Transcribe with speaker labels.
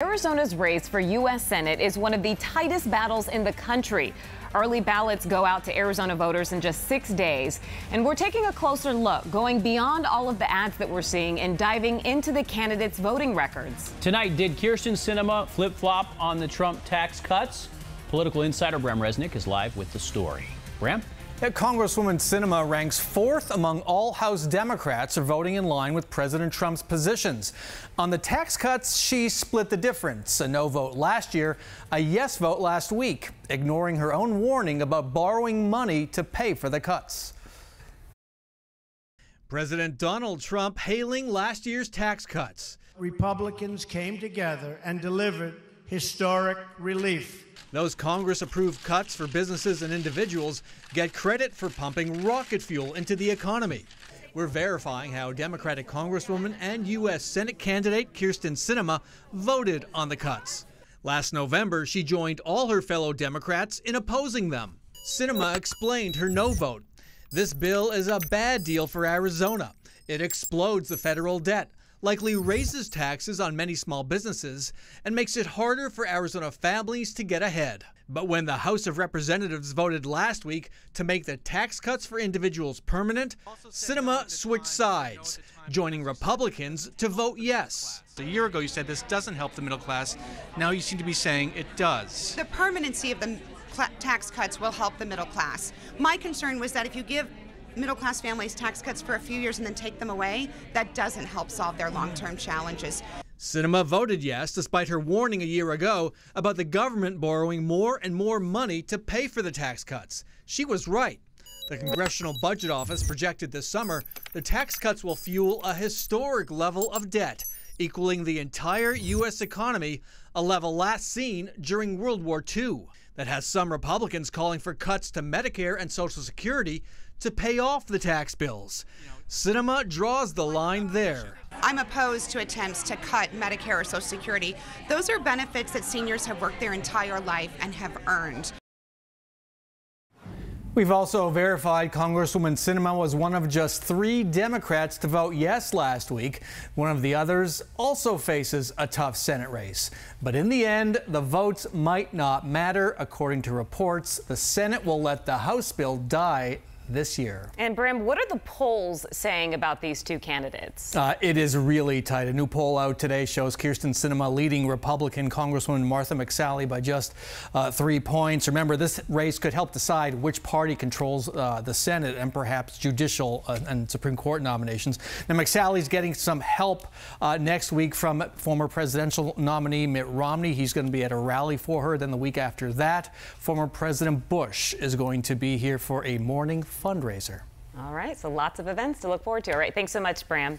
Speaker 1: Arizona's race for U.S. Senate is one of the tightest battles in the country. Early ballots go out to Arizona voters in just 6 days. And we're taking a closer look, going beyond all of the ads that we're seeing and diving into the candidates' voting records.
Speaker 2: Tonight, did Kyrsten Sinema flip-flop on the Trump tax cuts? Political insider Bram Resnick is live with the story. Bram?
Speaker 3: Congresswoman Sinema ranks fourth among all House Democrats who are voting in line with President Trump's positions. On the tax cuts, she split the difference. A no vote last year, a yes vote last week, ignoring her own warning about borrowing money to pay for the cuts.
Speaker 4: President Donald Trump hailing last year's tax cuts.
Speaker 5: Republicans came together and delivered historic relief.
Speaker 4: Those Congress-approved cuts for businesses and individuals get credit for pumping rocket fuel into the economy. We're verifying how Democratic Congresswoman and U.S. Senate candidate Kyrsten Sinema voted on the cuts. Last November, she joined all her fellow Democrats in opposing them. Sinema explained her no vote. This bill is a bad deal for Arizona. It explodes the federal debt, likely raises taxes on many small businesses, and makes it harder for Arizona families to get ahead. But when the House of Representatives voted last week to make the tax cuts for individuals permanent, Sinema switched sides, joining Republicans to vote yes.
Speaker 6: A year ago you said this doesn't help the middle class. Now you seem to be saying it does.
Speaker 7: The permanency of the tax cuts will help the middle class. My concern was that if you give middle-class families tax cuts for a few years and then take them away, that doesn't help solve their long-term challenges.
Speaker 4: Sinema voted yes despite her warning a year ago about the government borrowing more and more money to pay for the tax cuts. She was right. The Congressional Budget Office projected this summer the tax cuts will fuel a historic level of debt, equaling the entire U.S. economy, a level last seen during World War II. That has some Republicans calling for cuts to Medicare and Social Security to pay off the tax bills. Sinema draws the line there.
Speaker 7: I'm opposed to attempts to cut Medicare or Social Security. Those are benefits that seniors have worked their entire life and have earned.
Speaker 3: We've also verified Congresswoman Sinema was one of just 3 Democrats to vote yes last week. One of the others also faces a tough Senate race. But in the end, the votes might not matter. According to reports, the Senate will let the House bill die this year.
Speaker 1: And Bram, what are the polls saying about these two candidates?
Speaker 3: It is really tight. A new poll out today shows Kyrsten Sinema leading Republican Congresswoman Martha McSally by just 3 points. Remember, this race could help decide which party controls the Senate and perhaps judicial and Supreme Court nominations. Now, McSally's getting some help next week from former presidential nominee Mitt Romney. He's going to be at a rally for her. Then the week after that, former President Bush is going to be here for a morning fundraiser.
Speaker 1: All right, so lots of events to look forward to. All right, thanks so much, Bram.